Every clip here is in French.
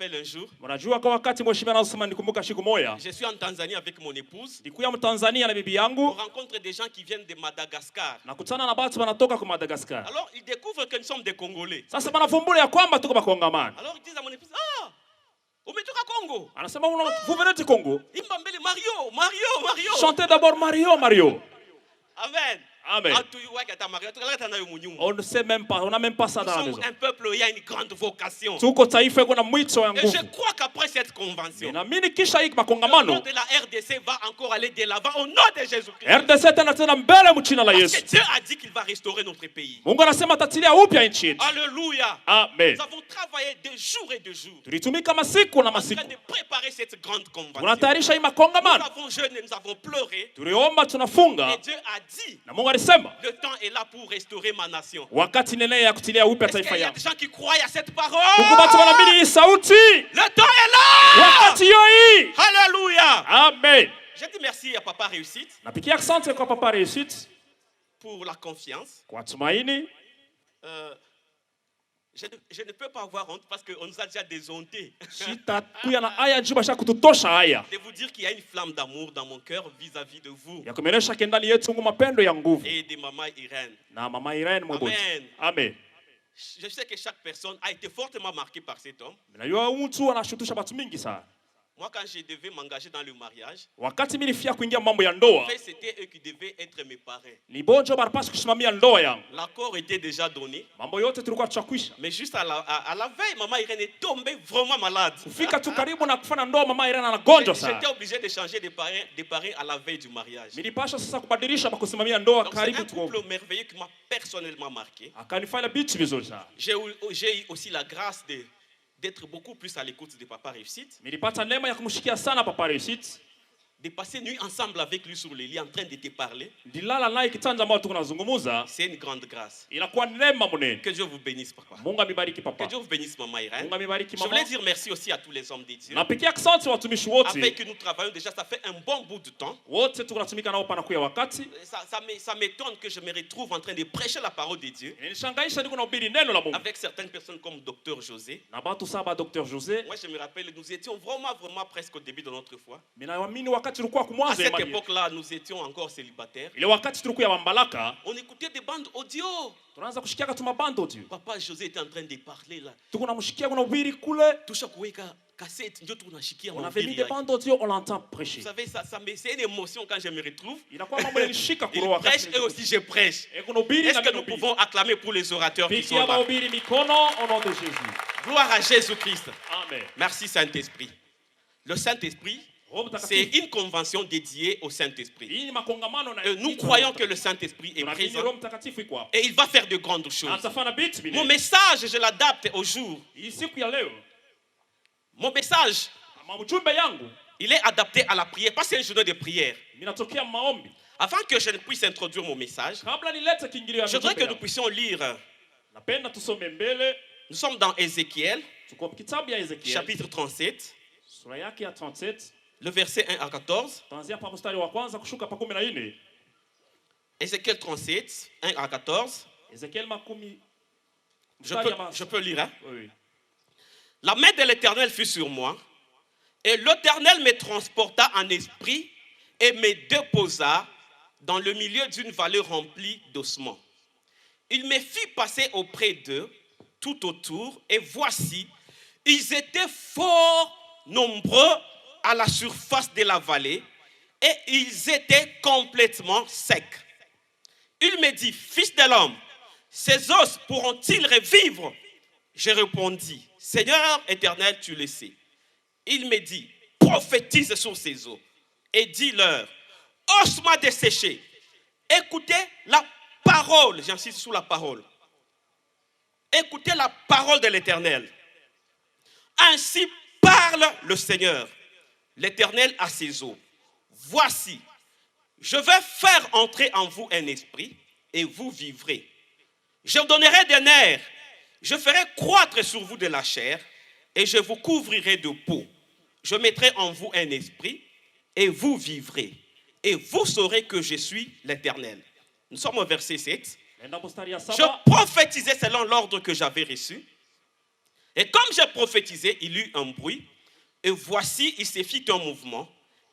rappelle un jour, Unajua kwa wakati mheshimiwa anasema nikumbuka siku moja. Je suis en Tanzanie avec mon épouse. Nilikuwa Mtanzania na bibi yangu. On rencontre des gens qui viennent de Madagascar. Nakutana na watu wanatoka kwa Madagascar. Alors ils découvrent que nous sommes des Congolais. Sasa banavumbula ya kwamba tuko Bakongamani. Alors ils disent à mon épouse, ah, umetoka Congo. Anasema vous venez du Congo. Imba mbele Mario. Chantez d'abord Mario. Amen. Amen. On ne sait même pas, on n'a même pas ça dans la maison. Nous sommes un peuple où il y a une grande vocation. Tuko taifa iko na mwito ya Et nguvu. je crois qu'après cette convention, Naamini kisha hiki le makongamano, nom de la RDC va encore aller de l'avant au nom de Jésus-Christ. RDC tena mbele mchina la Parce Yesu. que Dieu a dit qu'il va restaurer notre pays. Mungu anasema atatilia upya nchi yetu. Alléluia. Amen. Nous avons travaillé de jour et de jour. Tulitumika masiku na En train masiku. de préparer cette grande convention. Tunatayarisha hii Nous makongamano. avons jeûné, nous avons pleuré. Tuliomba tunafunga. Et Dieu a dit, Na Mungu alisema le temps est là pour restaurer ma nation. wakati nene ya kutilia upya Est-ce taifa qu'il y a yangu. des gens qui croient à cette parole? Huku watu wanaamini hii sauti. Le temps est là! Wakati hiyo hii. Alléluia! Amen. Je dis merci à Papa Réussite Napikia asante kwa Papa Réussite pour la confiance. kwa tumaini. Je ne peux pas avoir honte parce qu'on nous a déjà déshontés. Sitakuya na haya juu basha kututosha haya. De vous dire qu'il y a une flamme d'amour dans mon cœur vis-à-vis de vous Ya kumenesha kendani yetu Mungu mapendo ya nguvu. et de Maman Irène. Na mama Irene Mwobozi. Amen. Amen. Je sais que chaque personne a été fortement marquée par cet homme. Najua mtu anashutusha watu mingi sana. Moi, quand je devais m'engager dans le mariage, Wakati mimi nilifia kuingia mambo ya en ndoa, fait, c'était eux qui devaient être mes parrains. ni bonjo barapaswa kusimamia ndoa yangu. L'accord était déjà donné, Mambo yote tulikuwa tuchakwisha. mais juste à la veille, Maman Irène est tombée vraiment malade. Kufika tu karibu na kufanya ndoa mama Irene anagonjwa sana. J'étais obligé de changer de parrain à la veille du mariage. Nilipasha sasa kubadilisha na kusimamia ndoa Donc c'est karibu un tu. couple merveilleux qui m'a personnellement marqué. Akanifanya bitu vizuri sana. J'ai eu aussi la grâce d'être beaucoup plus à l'écoute de Papa Réussite, Nilipata neema ya kumshikia sana Papa Réussite. de passer nuit ensemble avec lui sur le lit en train de te parler. Ndilala naye kitanda ambao tuko nazungumuza. C'est une grande grâce. Inakuwa neema munene. Que Dieu vous bénisse, Papa. Mungu amibariki Que papa. Dieu vous bénisse, Maman Irène. Mungu amibariki Je mama. voulais dire merci aussi à tous les hommes de Dieu Napikia asante watumishi wote. avec qui nous travaillons déjà, ça fait un bon bout de temps. Wote tunatumika nao pana kuya wakati. Ça m'étonne que je me retrouve en train de prêcher la parole de Dieu Nishangaisha niko nahubiri neno la Mungu. avec certaines personnes comme Docteur José. Na batu saba Dr. José. Moi, je me rappelle, nous étions vraiment presque au début de notre foi. Minaamini wakati tulikuwa À kumwanza cette imani. époque-là, nous étions encore célibataires. Ile wakati tulikuwa mambalaka, On écoutait des bandes audio. tunaanza kushikia tu mabando tu. Papa José était en train de parler là. Tuko namshikia kuna ubiri kule. Toucha kuweka cassette, ndio tunashikia On avait mis mahubiri des yake. bandes audio, on l'entend Vous prêcher. savez, c'est une émotion quand je me retrouve. Inakuwa mambo yanishika Il kuroa prêche et aussi je prêche. Et kuna ubiri Est-ce na que mimi nous ubiri. pouvons acclamer pour les orateurs qui sont Pikia là? mahubiri mikono au nom de Jésus. Gloire à Jésus-Christ. Amen. Merci Saint-Esprit. Le Saint-Esprit, Roho c'est Mtakatifu. une convention dédiée au Saint-Esprit. Hii ni makongamano na Nous croyons que le Saint-Esprit est Tunaamini présent Roho Mtakatifu iko hapo. et il va faire de grandes choses. Atafanya vitu Mon vile. message, je l'adapte au jour. Hii siku ya leo, Mon message, ujumbe yangu il est adapté à la prière, parce que c'est une journée de prière. minatokea maombi. Avant que je ne puisse introduire mon message, Kabla nilete kiingilio ya je voudrais ujumbe que nous yangu. puissions lire. Napenda tusome mbele. Nous sommes dans Ézéchiel, Tuko kitabu ya Ezekiel. chapitre 37, Sura yake ya 37. le verset 1 à 14. Tuanzia pa mstari wa kwanza kushuka pa 14. Ézéchiel 37, 1 à 14. Ezekiel makumi. Je peux lire, hein? Oui. La main de l'Éternel fut sur moi, et l'Éternel me transporta en esprit et me déposa dans le milieu d'une vallée remplie d'ossements. Il me fit passer auprès d'eux, tout autour, et voici, ils étaient fort nombreux à la surface de la vallée, et ils étaient complètement secs. Il me dit, fils de l'homme, ces os pourront-ils revivre? Je répondis, Seigneur éternel, tu le sais. Il me dit, prophétise sur ces eaux et dis-leur, os-moi desséché. Écoutez la parole, j'insiste sur la parole. Écoutez la parole de l'Éternel. Ainsi parle le Seigneur, l'Éternel à ses eaux. Voici, je vais faire entrer en vous un esprit et vous vivrez. Je vous donnerai des nerfs, je ferai croître sur vous de la chair et je vous couvrirai de peau. Je mettrai en vous un esprit et vous vivrez. Et vous saurez que je suis l'Éternel. Nous sommes au verset 7. Je prophétisais selon l'ordre que j'avais reçu. Et comme j'ai prophétisé, il y eut un bruit, et voici, il se fit un mouvement,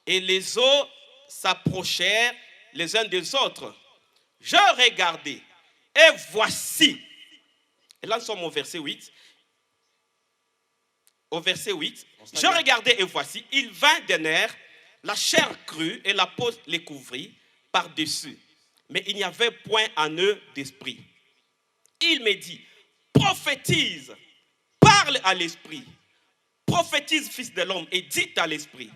et les eaux s'approchèrent les uns des autres. Je regardai, et voici, et là nous sommes au verset 8, je regardai et voici, il vint des nerfs, la chair crue et la peau les couvrit par-dessus. Mais il n'y avait point en eux d'esprit. Il me dit, prophétise, parle à l'esprit, prophétise, fils de l'homme, et dis à l'esprit.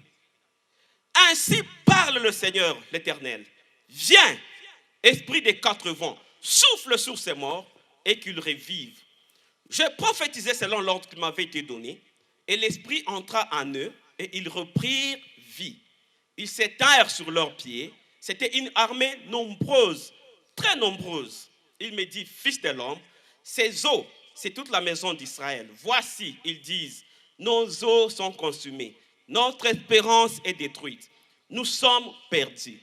Ainsi parle le Seigneur, l'Éternel. Viens, esprit des quatre vents, souffle sur ces morts et qu'ils revivent. Je prophétisais selon l'ordre qui m'avait été donné, et l'esprit entra en eux, et ils reprirent vie. Ils s'éteignirent sur leurs pieds. C'était une armée nombreuse, très nombreuse. Il me dit, fils de l'homme, ces eaux, c'est toute la maison d'Israël. Voici, ils disent, nos eaux sont consumées, notre espérance est détruite, nous sommes perdus.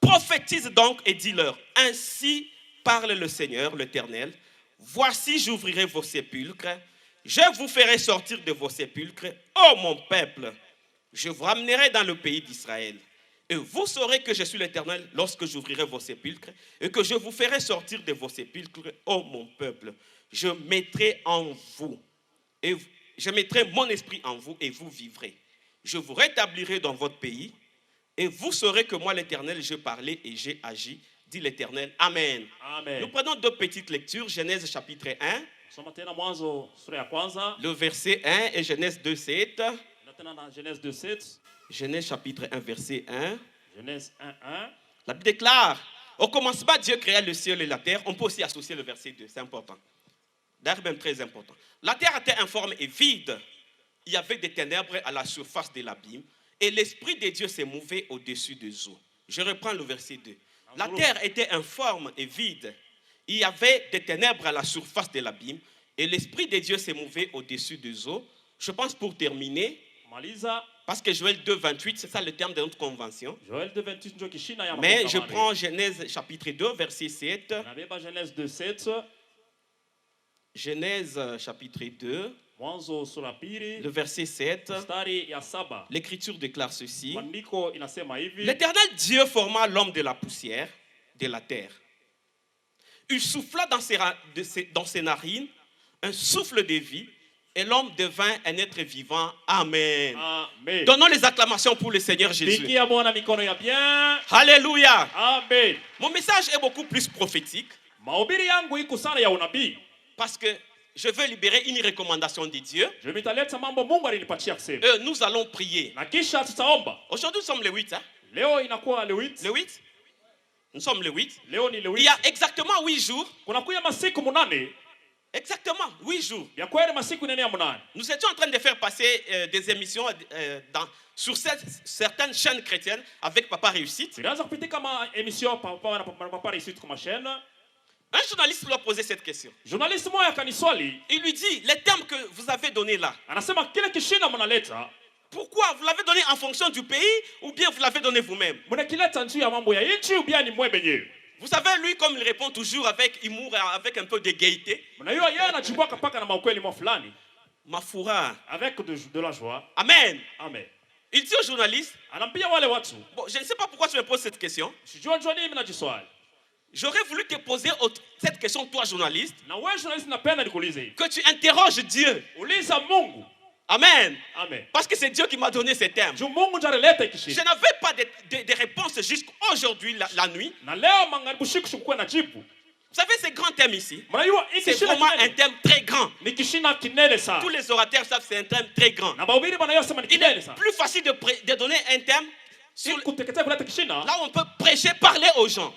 Prophétise donc et dis-leur, ainsi parle le Seigneur, l'Éternel. Voici, j'ouvrirai vos sépulcres, je vous ferai sortir de vos sépulcres, ô mon peuple, je vous ramènerai dans le pays d'Israël. Et vous saurez que je suis l'Éternel lorsque j'ouvrirai vos sépulcres et que je vous ferai sortir de vos sépulcres, ô mon peuple. Je mettrai en vous, et je mettrai mon esprit en vous et vous vivrez. Je vous rétablirai dans votre pays et vous saurez que moi l'Éternel, j'ai parlé et j'ai agi, dit l'Éternel. Amen. Amen. Nous prenons deux petites lectures, Genèse chapitre 1, le verset 1 et Genèse 2, 7. Genèse chapitre 1, verset 1. Genèse 1, 1. La Bible déclare, au commencement, Dieu créa le ciel et la terre. On peut aussi associer le verset 2, c'est important. D'ailleurs, même très important. La terre était informe et vide. Il y avait des ténèbres à la surface de l'abîme. Et l'Esprit de Dieu s'est mouvé au-dessus des eaux. Je reprends le verset 2. La terre était informe et vide. Il y avait des ténèbres à la surface de l'abîme. Et l'Esprit de Dieu s'est mouvé au-dessus des eaux. Je pense pour terminer, parce que Joël 2, 28, c'est ça le terme de notre convention. Joël 2, 28, mais je prends Genèse chapitre 2, verset 7. Genèse 2, 7. Genèse chapitre 2, le verset 7. L'Écriture déclare ceci. L'Éternel Dieu forma l'homme de la poussière, de la terre. Il souffla dans ses narines un souffle de vie, et l'homme devint un être vivant. Amen. Amen. Donnons les acclamations pour le Seigneur Jésus. Alléluia. Amen. Mon message est beaucoup plus prophétique. Parce que je veux libérer une recommandation de Dieu. Nous allons prier. Aujourd'hui, nous sommes le 8. Hein? Le 8? Nous sommes le 8. Il y a exactement 8 jours. Exactement, 8 jours. Nous étions en train de faire passer des émissions sur certaines chaînes chrétiennes avec Papa Réussite. Un journaliste lui a posé cette question. Il lui dit, les termes que vous avez donnés là, pourquoi vous l'avez donné en fonction du pays ou bien vous l'avez donné vous-même? Vous savez, lui, comme il répond toujours avec humour, avec un peu de gaieté. Mafoura. Avec de la joie. Amen. Amen. Il dit au journaliste, bon, je ne sais pas pourquoi tu me poses cette question. J'aurais voulu te poser cette question, toi, journaliste, que tu interroges Dieu. Amen. Amen. Parce que c'est Dieu qui m'a donné ces termes. Je n'avais pas de réponse jusqu'aujourd'hui la nuit. Vous savez, ces grands thèmes ici, c'est vraiment un thème très grand. Tous les orateurs savent que c'est un thème très grand. Il est plus facile de donner un thème là où on peut prêcher, parler aux gens.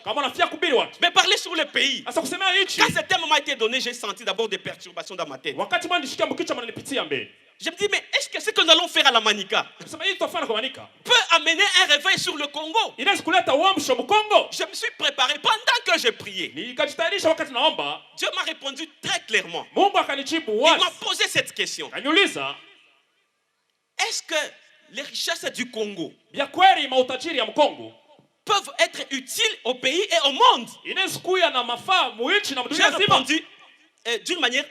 Mais parler sur le pays. Quand ce thème m'a été donné, j'ai senti d'abord des perturbations dans ma tête. Je me dis, mais est-ce que ce que nous allons faire à la Manika peut amener un réveil sur le Congo? Je me suis préparé pendant que j'ai prié. Dieu m'a répondu très clairement. Il m'a posé cette question. Est-ce que les richesses du Congo peuvent être utiles au pays et au monde? J'ai répondu d'une manière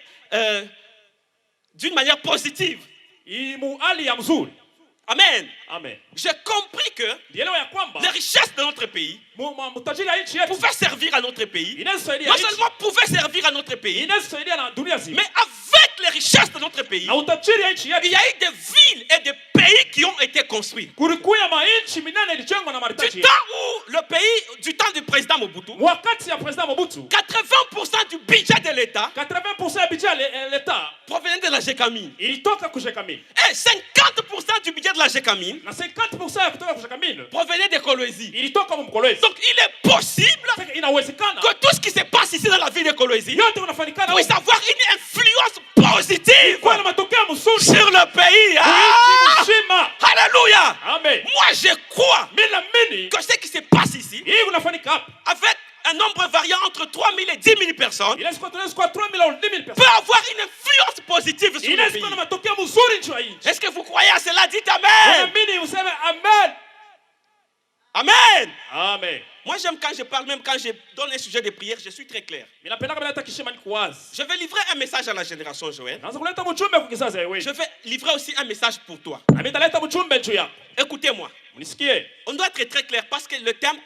d'une manière positive. Imu hali ya mzuri. Amen. Amen. J'ai compris que Ndielewa ya kwamba les richesses de notre pays mtajiri ya nchi yetu pouvaient servir à notre pays. inasaidia Non nchi, seulement pouvaient servir à notre pays, inasaidia na dunia zima. mais avec les richesses de notre pays, Na utajiri ya nchi il yetu y a eu des villes et des pays qui ont été construits. kulikuwa manchi minane ilijengwa na Du Marekani. temps où le pays, du temps du président Mobutu, Wakati ya president Mobutu 80% du budget de l'État 80% ya budget ya leta provenait de la GECAMINE. ilitoka kujekamini Et 50% du budget de la GECAMINE na 50% ya kutoka kujekamini provenait des Kolwezi. ilitoka mkolezi. Donc il est possible Inawezekana que tout ce qui se passe ici dans la ville de Kolwezi yote unafanikana puisse avoir une influence positive kwa na matokeo mzuri sur le pays. nchi mzima. Alléluia. Amen. Moi je crois Mimi naamini que ce qui se passe ici, hii unafanyika hapa avec un nombre variant entre 3 000 et 10 000 personnes, inaweza kuwa 3 millions 10 000 peut personnes avoir une influence positive sur le inaweza pays. kuwa na matokeo mzuri nchi ya nchi. Est-ce que vous croyez à cela? Dites Amen. Naamini useme amen. Amen. Amen. Moi j'aime quand je parle, même quand je donne un sujet de prière, je suis très clair. Mimi napenda kama hata kishema ni kuwazi. Je vais livrer un message à la génération Joël. Naanza kuleta mjumbe kwa kizazi wewe. Je vais livrer aussi un message pour toi. Na mimi nitaleta mjumbe juu yako. Écoutez-moi. Unisikie? On doit être très clair parce que le terme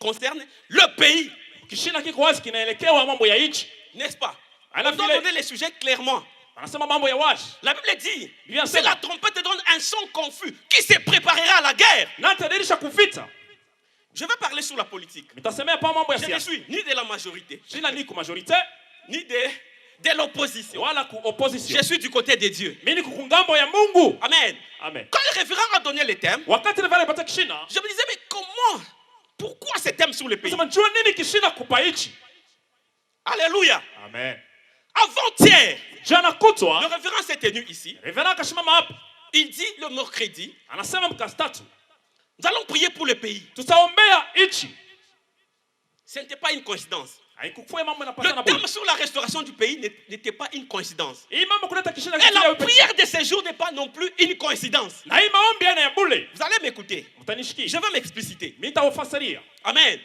concerne le pays. Kishina kiko wazi kinaelekewa mambo ya nchi. N'est-ce pas? On Alafu doit ile donner les sujets clairement. anasema mambo ya wazi. La Bible dit, Bien c'est sûr. la trompette donne un son confus qui se préparera à la guerre. Na tadirisha kuvita. Je vais parler sur la politique. Nitasemea pa mambo ya Je ne siasa. suis ni de la majorité, Sina ni ku majorite ni de l'opposition. wala ku opposition. Je suis du côté de Dieu. Mimi ni kungambo ya Mungu. Amen. Amen. Quand le révérend a donné les thèmes, Wakati nilivyo pata kishina, je me disais, mais comment? Pourquoi ces thèmes sur le pays? nasema njoo nini kishina kupa nchi? Alléluia. Amen. Avant-hier, Jana le kutwa, révérend s'est tenu ici. Reverend kashimama hapa. Il dit le mercredi, Anasema mkastatu. nous allons prier pour le pays. Tutaombea nchi. Ce n'était pas une coïncidence. Haikukua mambo yanapata na Le thème bure. sur la restauration du pays n'était pas une coïncidence. Hii mambo kuleta kishina Et la kile prière de ce jour n'est pas non plus une coïncidence. na hii maombi yana ya bure. Vous allez m'écouter. Mtanishikia. Je vais m'expliciter. Mimi nitawafasiria. Amen.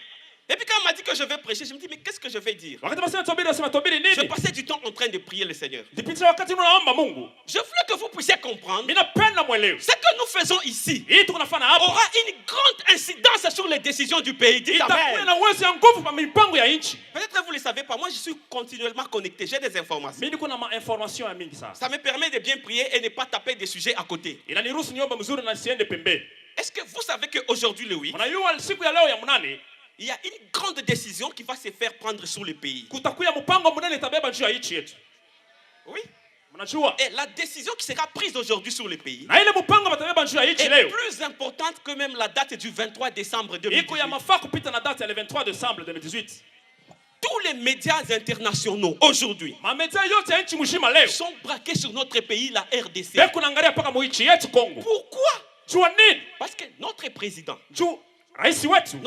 Et puis quand on m'a dit que je vais prêcher, je me dis, mais qu'est-ce que je vais dire? Wakati basi natubiri nasema tubiri Je nini? passais du temps en train de prier le Seigneur. Ndipitia wakati tunaomba Mungu. Je voulais que vous puissiez comprendre Mimi napenda mwelewe. ce que nous faisons ici Hii tunafanya hapa. aura une grande incidence sur les décisions du pays. Dites Itakuwa Amen. na uwezo ya nguvu kwa mipango ya nchi. Peut-être que vous ne le savez pas, moi je suis continuellement connecté, j'ai des informations. Mimi niko na information ya mingi sana. Ça me permet de bien prier et ne pas taper des sujets à côté. Inaniruhusu niombe mzuri na siende pembe. Est-ce que vous savez qu'aujourd'hui le 8, Unajua siku ya leo ya munane il y a une grande décision qui va se faire prendre sur le pays? kutakuya mpango munene itabeba juu ya nchi yetu. Oui. Mnajua? Et la décision qui sera prise aujourd'hui sur le pays Na ile mpango batabeba juu ya nchi est leo. plus importante que même la date du 23 décembre Iko 2018. ya mafaa kupita na date ya le 23 décembre 2018. Tous les médias internationaux aujourd'hui Mamedia yote ya nchi mzima leo sont braqués sur notre pays, la RDC. beko naangalia paka mu nchi yetu Kongo. Pourquoi? Jua nini? Parce que notre président, Juu rais wetu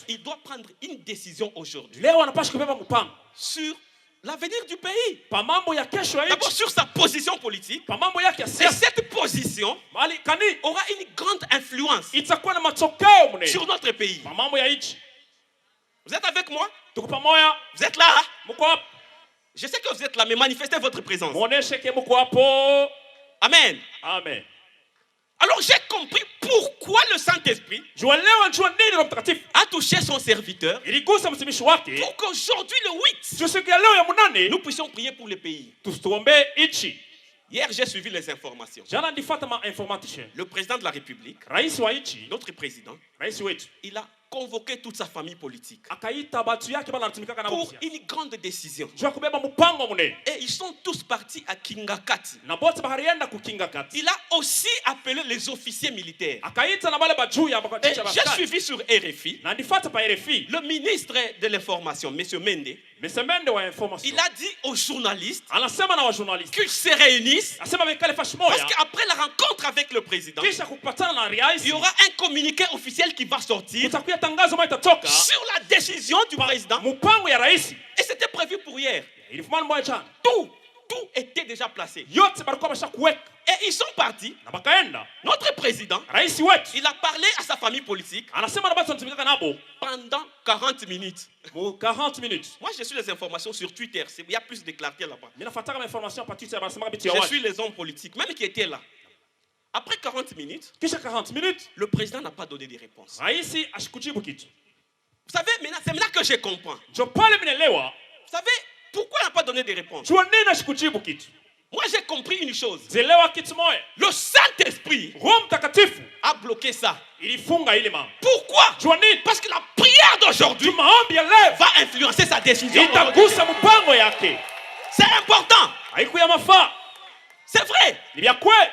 il doit prendre une décision aujourd'hui leo anapaswa kubeba mpango sur l'avenir du pays. pa mambo ya kesho ya D'abord nchi, sur sa position politique. pa mambo yake ya Et siasa. cette position Mali kani aura une grande influence itakuwa na matokeo mne sur notre pays. pa mambo ya nchi. Vous êtes avec moi? Tuko pamoja, Vous êtes là? Hein? mko hapo. Je sais que vous êtes là, mais manifestez votre présence. Muoneshe ke mko hapo. Amen. Amen. Alors j'ai compris pourquoi le Saint-Esprit Jua leo njua nini Roho Mtakatifu a touché son serviteur iligusa mtumishi wake. pour qu'aujourd'hui le 8, Juu siku ya leo ya munane nous puissions prier pour le pays. tuombe nchi. Hier, j'ai suivi les informations. Jana ndifuata ma information. Le président de la République, Rais wa nchi, notre président, rais wetu il a convoqué toute sa famille politique akaita batu yake bana anatumikaka na pour Mungu. une grande décision. Jua kubeba mpango munene. Et ils sont tous partis à Kingakati. Na bote baharienda kukinga kati. Il a aussi appelé les officiers militaires. Akaita na bale bajuu ya Et bakatisha j'ai baskari. suivi sur RFI Na ndifuata pa RFI. le ministre de l'Information, M. Mende. Mesemende wa information. Il a dit aux journalistes Anasema na wa journalist. qu'ils se réunissent Anasema bekale fashi parce moya. qu'après la rencontre avec le président, Kisha kupatana na il rais. y aura un communiqué officiel qui va sortir Kutakuya tangazo moja itatoka. sur la décision du président. Mpango ya rais. Et c'était prévu pour hier. Ilifumana moja jana. Tous tout était déjà placé. yote balikuwa bashakuweka Et ils sont partis. na bakaenda. Notre président, Rais wetu il a parlé à sa famille politique anasema na batu wanatumika nabo pendant 40 minutes. mu 40 minutes. Moi, je suis les informations sur Twitter. Il y a plus de clarté là-bas. Mimi nafuataka information pa Twitter banasema bitu Je ya suis watu. les hommes politiques, même qui étaient là. Après 40 minutes, Kisha 40 minutes le président n'a pas donné de réponse. rais ashikujibu kitu. Vous savez, c'est maintenant que je comprends. Jo pale minelewa Vous savez, pourquoi il n'a pas donné de réponse? jua nini ashikujibu kitu. Moi, j'ai compris une chose. Zelewa kitu moja. Le Saint-Esprit Roho Mtakatifu a bloqué ça. ilifunga ile mambo. Pourquoi? Jua nini? Parce que la prière d'aujourd'hui Maombi ya leo va influencer sa décision. itagusa mpango yake. C'est important. Haikuya mafaa. C'est vrai. Ni vya kweli.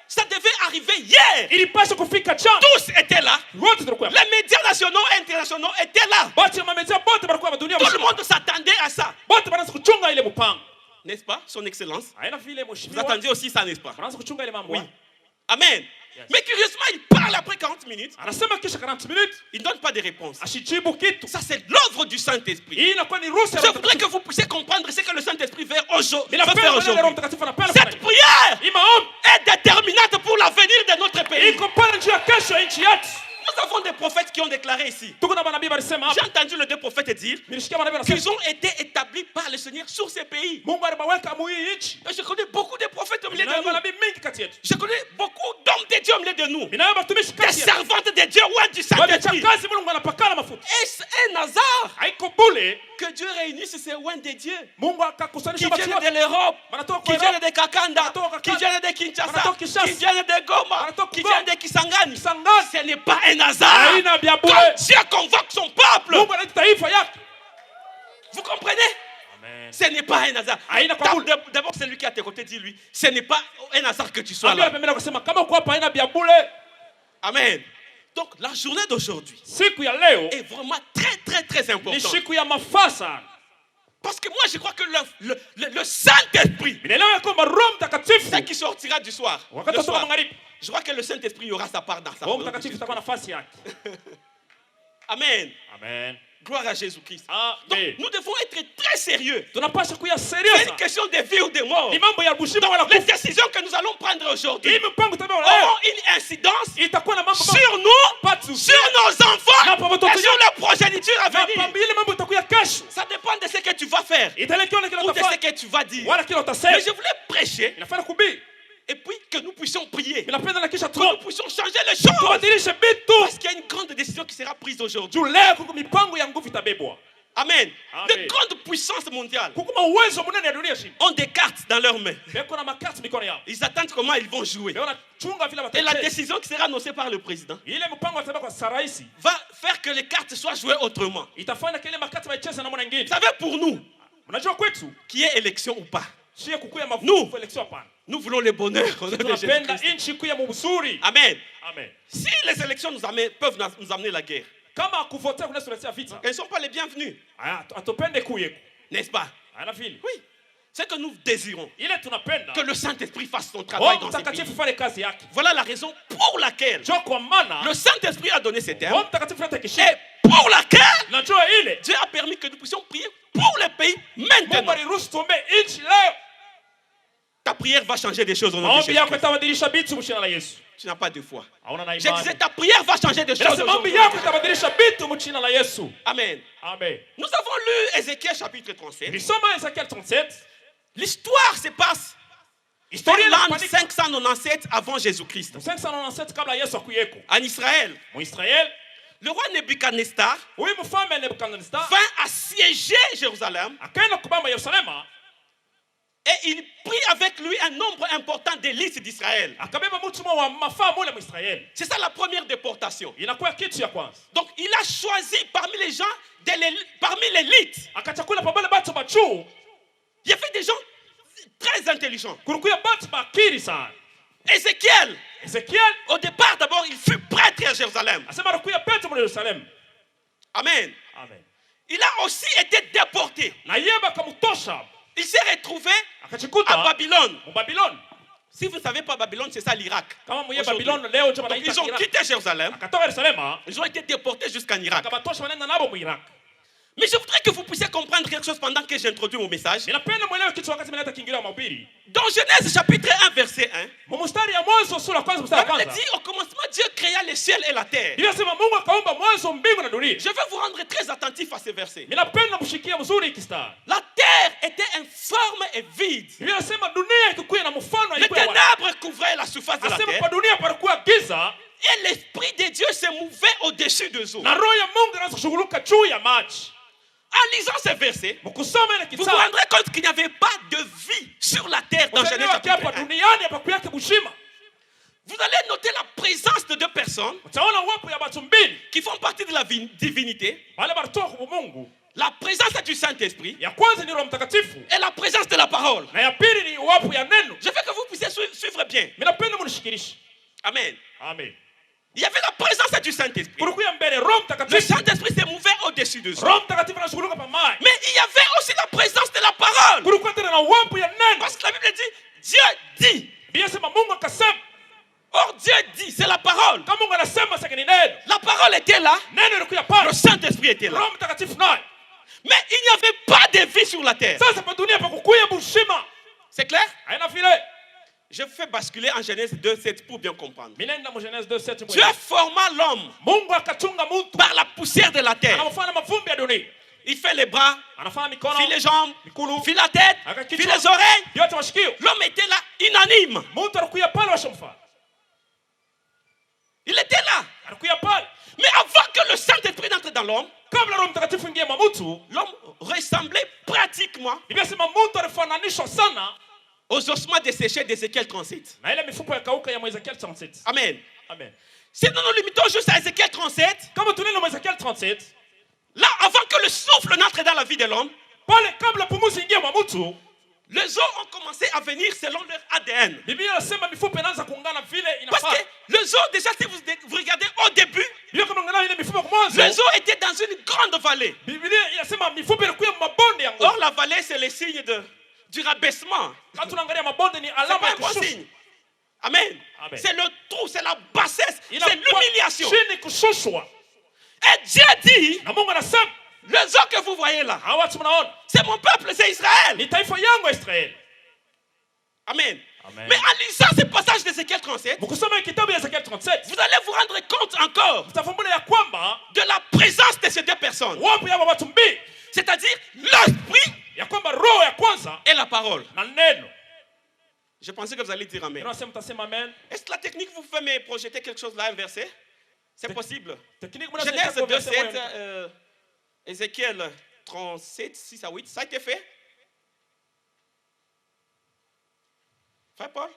Ça devait arriver hier. Ilipaswa kufika jana. Tous étaient là. Wote tulikuwa. Les médias nationaux et internationaux étaient là. Bati na media bote balikuwa ba dunia Tout le mzima. monde s'attendait à ça. Bote banaanza kuchunga ile mpango. N'est-ce pas, Son Excellence? Haina vile Vous mheshimiwa. attendiez aussi ça, n'est-ce pas? Banaanza kuchunga ile mambo. Oui. Amen. Yes. Mais curieusement, il parle après 40 minutes. Anasema kisha 40 minutes Il ne donne pas de réponse. ashijibu kitu. Ça, c'est l'œuvre du Saint-Esprit. Hii inakuwa ni ruhusa ya Je Roho voudrais Mtakatifu. que vous puissiez comprendre ce que le Saint-Esprit veut Bila faire penda Roho aujourd'hui. Mtakatifu anapenda Cette kufanya. prière Hii maombi est déterminante pour l'avenir de notre pays. iko pale njia ya kesho ya nchi yetu. Nous avons des prophètes qui ont déclaré ici. Tuko na manabii walisema J'ai hapa. entendu les deux prophètes dire Nilisikia manabii wanasema qu'ils ont été établis par le Seigneur sur ces pays. Mungu alibaweka mu hii nchi. Et je connais beaucoup de prophètes au milieu de Ninayo nous. manabii mingi kati yetu. Je connais beaucoup d'hommes de Dieu au milieu de nous. Ninayo watumishi Des kati yetu. servantes de Dieu ou du Saint-Esprit. Wamechakazi Mungu anapakana mafuta. Est-ce un hasard Haiko bule que Dieu réunisse ces oins de Dieu Mungu qui akakusanisha watu viennent de wote. l'Europe, Wanatoka qui kwa viennent Europe, de Kakanda, Wanatoka qui Kakanda, viennent de Kinshasa, Wanatoka Kinshasa, qui viennent de Goma, Wanatoka qui Goma, viennent de Kisangani. Kisangani. Ce n'est pas un hasard. Haina vya bure. Quand Dieu convoque son peuple, Mungu anaita taifa yake. vous comprenez? Amen. Ce n'est pas un hasard. Haina kwa bure. D'abord, celui qui est à tes côtés, dis-lui, ce n'est pas un hasard que tu sois Ambia là. pembeni kusema kama uko hapa haina vya bure. Amen. Donc, la journée d'aujourd'hui Siku ya leo est vraiment très, très, très ni importante. siku ya mafaa sana. Parce que moi, je crois que le Saint-Esprit, Ninaelewa kwamba Roho Mtakatifu c'est qui sortira du soir. wakati Le wa soir. magharibi, Je crois que le Saint-Esprit aura sa part dans ça. Roho Mtakatifu itakuwa nafasi yake. Amen. Amen. Gloire à Jésus-Christ. Donc, Amen. nous devons être très sérieux. Tunapaswa kuya C'est serious. une question de vie ou de mort. Ni mambo ya bushima wala Les kufa. décisions que nous allons prendre aujourd'hui Hii mpango tabia wala auront une incidence itakuwa na mambo sur nous, Patu. sur nos enfants Na pa watoto et sur la progéniture à na venir. pambi ile mambo itakuwa kesho. Ça dépend de ce que tu vas faire Itaelekea kile ou de ce utafanya que tu vas dire. wala kile Mais utasema. je voulais prêcher Inafaa kubii. et puis que nous puissions prier. Inapenda na kisha Que nous tu. puissions changer les choses. Tubadilishe vitu. Parce qu'il y a une grande décision qui sera prise aujourd'hui. Juu leo kuko mipango ya nguvu itabebwa. Amen. Amen. De grandes puissances mondiales Kuko uwezo mnene ya dunia shini. ont des cartes dans leurs mains. Beko na makati mikono yao. Ils attendent comment ils vont jouer. Beko na chunga vile Et la watacheza. décision qui sera annoncée par le président Ile mpango atabeba kwa saraisi. va faire que les cartes soient jouées autrement. Itafanya kile makati waicheze namna nyingine. Vous savez, pour nous, Unajua kwetu qui est élection ou pas, sio kukuya Nous. mafuta election hapana. nous voulons le bonheur. Au nom de Tunapenda Jésus-Christ. nchi kuya mubusuri. Amen. Amen. Si les élections peuvent nous amener la guerre, Kama kuvotea kunasuletea vita. elles ne sont pas les bienvenues, Atupende kuyeko. n'est-ce pas? Ana vile. Oui. C'est que nous désirons Ile tunapenda. que le Saint-Esprit fasse son travail Roho dans ces pays. Mtakatifu fanye kazi yake. Voilà la raison pour laquelle Njoo kwa maana le Saint-Esprit a donné ces Roho termes Mtakatifu yote et kishia. pour laquelle Najua ile Dieu a permis que nous puissions prier pour les pays Mungu maintenant. aliruhusu tuombe nchi leo. Ta prière va changer des choses au nom de Maombi yako Jésus. itabadilisha vitu mchina la Yesu. Tu n'as pas de foi. Hauna na Je disais, imani. ta prière va changer des choses. Nasema maombi aujourd'hui. yako itabadilisha vitu mchina la Yesu. Amen. Amen. Nous avons lu Ézéchiel chapitre 37. Nilisoma Ezekiel 37. L'histoire se passe Historia l'an inafanyika 597 avant Jésus-Christ. 597 kabla Yesu akuyeko. En Israël, Muisraeli, le roi Nebuchadnezzar huyu mfalme Nebukadnezar vint assiéger Jérusalem akaenda kubamba Yerusalema, et il prit avec lui un nombre important d'élites d'Israël. akabeba mtu mmoja wa mafaa mule Mwisraeli. C'est ça la première déportation. Inakuwa kitu ya kwanza. Donc il a choisi parmi les gens, parmi l'élite, Akachakula pabale batu bachuu, il y avait des gens très intelligents. kulikuya batu bakiri sana. Ézéchiel, Ezekiel au départ d'abord, il fut prêtre à Jérusalem. asema anakuya Petro mule Yerusalemu. Amen. Amen. Il a aussi été déporté. Na yeye bakamtosha, Il s'est retrouvé à akachikuta Babylone. mu Babylone. Si vous ne savez pas, Babylone, c'est ça l'Irak. Kama mwenye Aujourd'hui. Babylone leo ndio Donc, wanaita ils ont Irak. quitté Jérusalem. Akatoka Yerusalema, Ils ont été déportés jusqu'en Irak. akabatosha wanaenda nabo mu Irak. Mais je voudrais que vous puissiez comprendre quelque chose pendant que j'introduis mon message. Dans Genèse chapitre 1 verset 1, la Bible dit au commencement Dieu créa le ciel et la terre. Je veux vous rendre très attentif à ce verset. La terre était informe et vide. Les ténèbres couvraient la surface de la terre. Et l'Esprit de Dieu se mouvait au-dessus des eaux. En lisant ces versets, vous vous rendrez compte qu'il n'y avait pas de vie sur la terre dans Genèse chapitre 1. Vous allez noter la présence de deux personnes qui font partie de la divinité. La présence du Saint-Esprit et la présence de la parole. Je veux que vous puissiez suivre bien. Amen. Amen. Il y avait la présence du Saint-Esprit. Le Saint-Esprit s'est mouvé au-dessus de ça. Mais il y avait aussi la présence de la parole. Parce que la Bible dit, Dieu dit. Or Dieu dit, c'est la parole. La parole était là. Le Saint-Esprit était là. Mais il n'y avait pas de vie sur la terre. C'est clair? Je vous fais basculer en Genèse 2:7 pour bien comprendre. Dieu forma l'homme par la poussière de la terre. Il fait les bras, fit les jambes, fit la tête, fit les oreilles. L'homme était là, inanime. Il était là. Mais avant que le Saint-Esprit n'entre dans l'homme, l'homme ressemblait pratiquement aux ossements desséchés d'Ézéchiel 37. Amen. Si nous nous limitons juste à Ézéchiel 37, là, avant que le souffle n'entre dans la vie de l'homme, les os ont commencé à venir selon leur ADN. Parce que les os, déjà, si vous regardez au début, les os étaient dans une grande vallée. Or, la vallée, c'est le signe du rabaissement. C'est pas un bon signe. Amen. C'est le trou, c'est la bassesse, c'est l'humiliation. Et Dieu dit, les os que vous voyez là, c'est mon peuple, c'est Israël. Amen. Mais en lisant ce passage d'Ézéchiel 37, vous allez vous rendre compte encore de la présence de ces deux personnes. C'est-à-dire l'esprit et la parole. Je pensais que vous allez dire amen. Est-ce que la technique vous fait me projeter quelque chose là, un verset? C'est possible. Genèse 2:7, Ézéchiel 37, 6 à 8, ça a été fait? Frère Paul?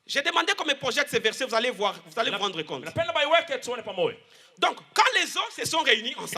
J'ai demandé qu'on me projette ces versets, vous allez voir, vous allez vous rendre compte. Donc, quand les os se sont réunis ensemble,